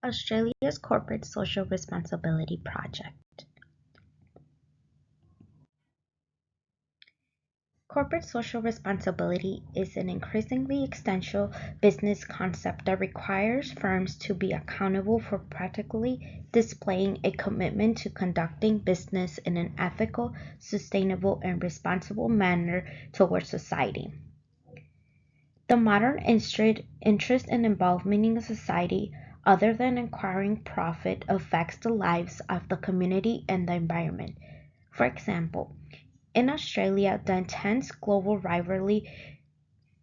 Australia's Corporate Social Responsibility Project. Corporate social responsibility is an increasingly extensive business concept that requires firms to be accountable for practically displaying a commitment to conducting business in an ethical, sustainable, and responsible manner towards society. The modern interest and involvement in society, other than acquiring profit, affects the lives of the community and the environment. For example, in Australia, the intense global rivalry,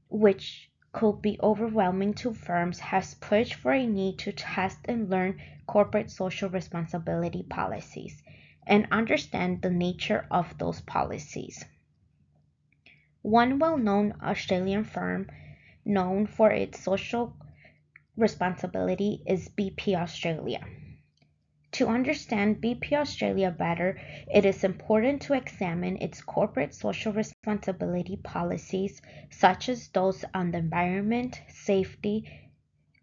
which could be overwhelming to firms, has pushed for a need to test and learn corporate social responsibility policies and understand the nature of those policies. One well-known Australian firm known for its social responsibility is BP Australia. To understand BP Australia better, it is important to examine its corporate social responsibility policies, such as those on the environment, safety,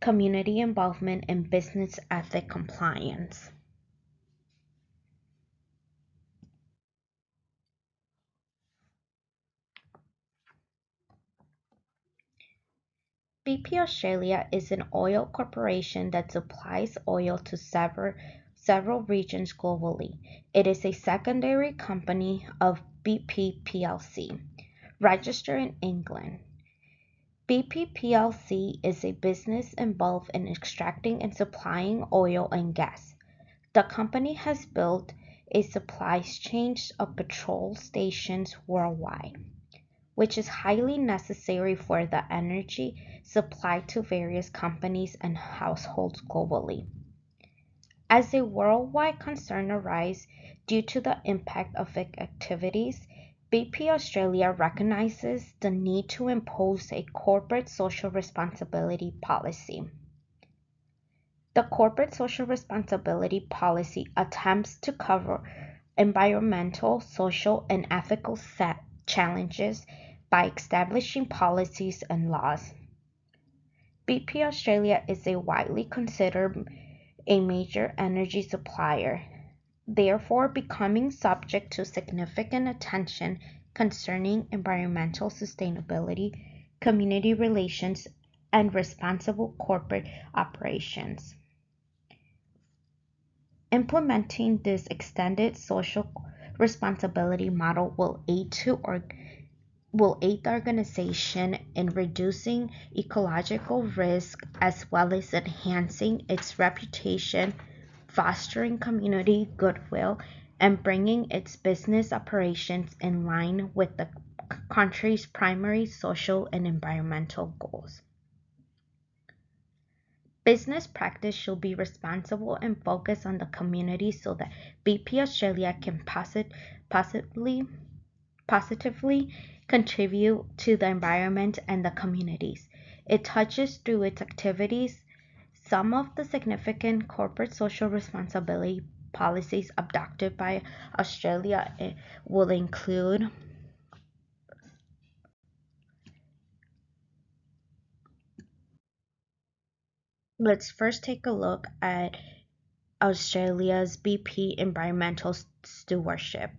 community involvement, and business ethic compliance. BP Australia is an oil corporation that supplies oil to several regions globally. It is a secondary company of BP plc, registered in England. BP plc is a business involved in extracting and supplying oil and gas. The company has built a supply chain of petrol stations worldwide, which is highly necessary for the energy supplied to various companies and households globally. As a worldwide concern arises due to the impact of its activities, BP Australia recognizes the need to impose a corporate social responsibility policy. The corporate social responsibility policy attempts to cover environmental, social, and ethical challenges by establishing policies and laws. BP Australia is widely considered a major energy supplier, therefore becoming subject to significant attention concerning environmental sustainability, community relations, and responsible corporate operations. Implementing this extended social responsibility model will aid the organization in reducing ecological risk as well as enhancing its reputation, fostering community goodwill, and bringing its business operations in line with the country's primary social and environmental goals. Business practice should be responsible and focus on the community so that BP Australia can positively contribute to the environment and the communities it touches through its activities. Some of the significant corporate social responsibility policies adopted by Australia will include let's first take a look at Australia's BP environmental stewardship.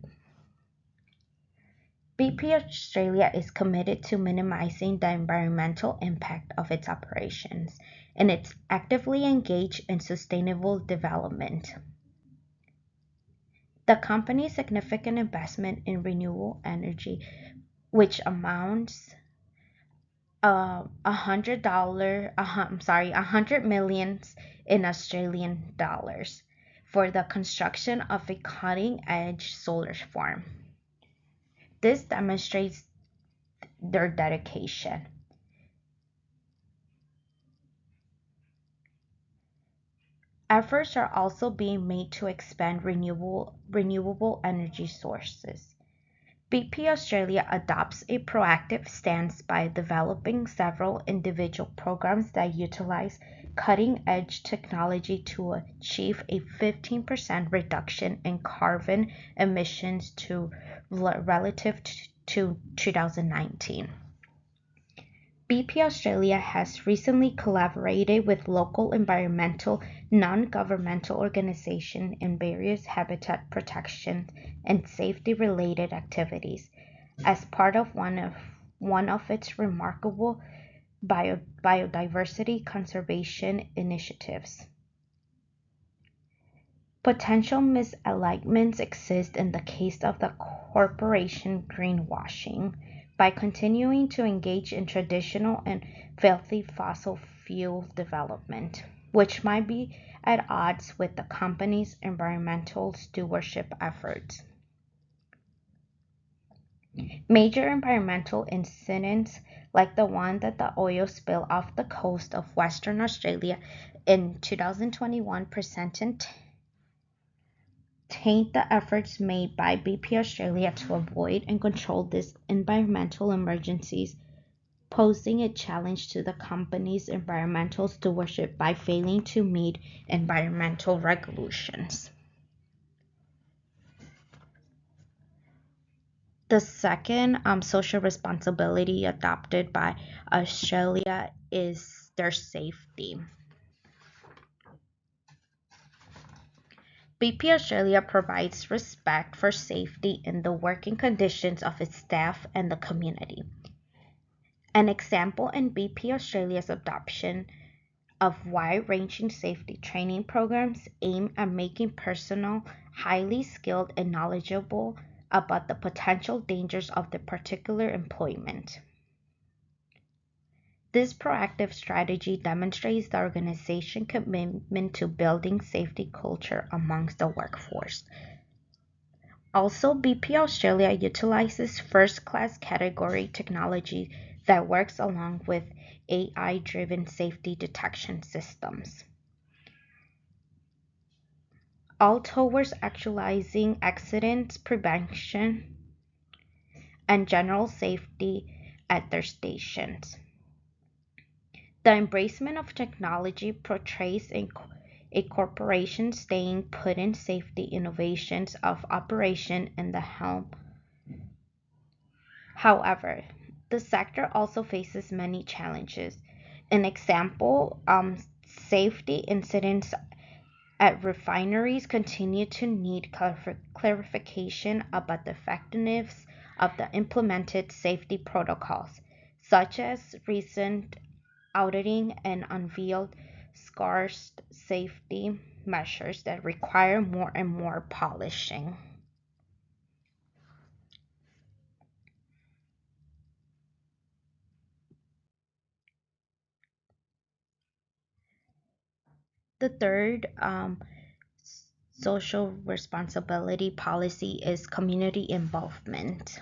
BP Australia is committed to minimizing the environmental impact of its operations, and it's actively engaged in sustainable development. The company's significant investment in renewable energy, which amounts $100 million in Australian dollars for the construction of a cutting-edge solar farm. This demonstrates their dedication. Efforts are also being made to expand renewable energy sources. BP Australia adopts a proactive stance by developing several individual programs that utilize cutting-edge technology to achieve a 15% reduction in carbon emissions relative to 2019. BP Australia has recently collaborated with local environmental non-governmental organizations in various habitat protection and safety-related activities as part of one of its remarkable biodiversity conservation initiatives. Potential misalignments exist in the case of the corporation greenwashing by continuing to engage in traditional and filthy fossil fuel development, which might be at odds with the company's environmental stewardship efforts. Major environmental incidents like the one that the oil spill off the coast of Western Australia in 2021 presented taint the efforts made by BP Australia to avoid and control these environmental emergencies, posing a challenge to the company's environmental stewardship by failing to meet environmental regulations. The second social responsibility adopted by Australia is their safety. BP Australia provides respect for safety in the working conditions of its staff and the community. An example in BP Australia's adoption of wide-ranging safety training programs aimed at making personnel highly skilled and knowledgeable about the potential dangers of their particular employment. This proactive strategy demonstrates the organization's commitment to building safety culture amongst the workforce. Also, BP Australia utilizes first-class category technology that works along with AI-driven safety detection systems, all towards actualizing accident prevention and general safety at their stations. The embracement of technology portrays a corporation staying put in safety innovations of operation in the helm. However, the sector also faces many challenges. An example, safety incidents at refineries continue to need clarification about the effectiveness of the implemented safety protocols, such as recent auditing and unveiled scarce safety measures that require more and more polishing. The third social responsibility policy is community involvement.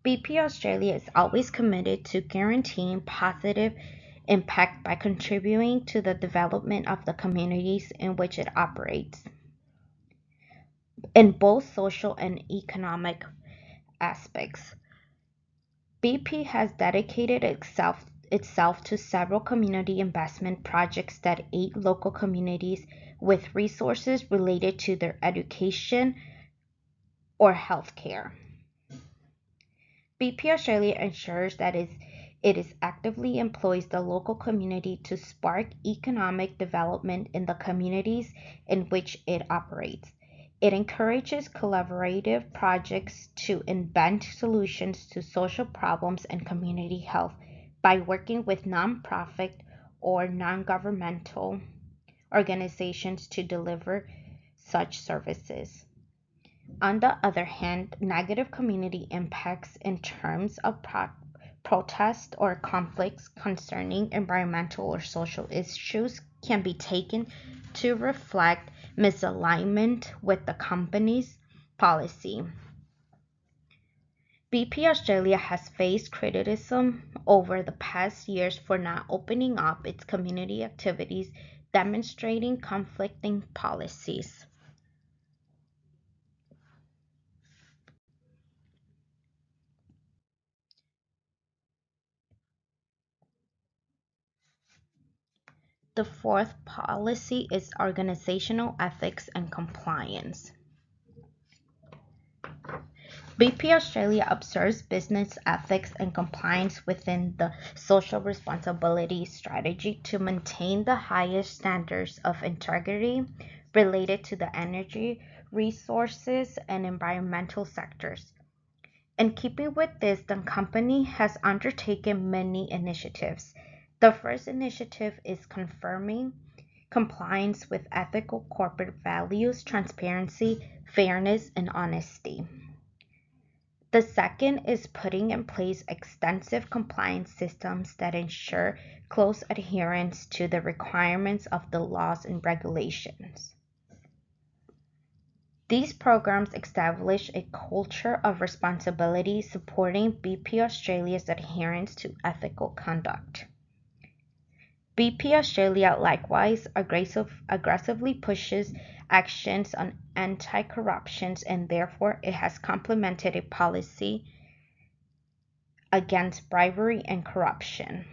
BP Australia is always committed to guaranteeing positive impact by contributing to the development of the communities in which it operates, in both social and economic aspects. BP has dedicated itself to several community investment projects that aid local communities with resources related to their education or healthcare. BP Australia ensures that it actively employs the local community to spark economic development in the communities in which it operates. It encourages collaborative projects to invent solutions to social problems and community health by working with nonprofit or non-governmental organizations to deliver such services. On the other hand, negative community impacts in terms of protest or conflicts concerning environmental or social issues can be taken to reflect misalignment with the company's policy. BP Australia has faced criticism over the past years for not opening up its community activities, demonstrating conflicting policies. The fourth policy is organizational ethics and compliance. BP Australia observes business ethics and compliance within the social responsibility strategy to maintain the highest standards of integrity related to the energy, resources, and environmental sectors. In keeping with this, the company has undertaken many initiatives. The first initiative is confirming compliance with ethical corporate values, transparency, fairness, and honesty. The second is putting in place extensive compliance systems that ensure close adherence to the requirements of the laws and regulations. These programs establish a culture of responsibility supporting BP Australia's adherence to ethical conduct. BP Australia likewise aggressively pushes actions on anti-corruption, and therefore it has implemented a policy against bribery and corruption.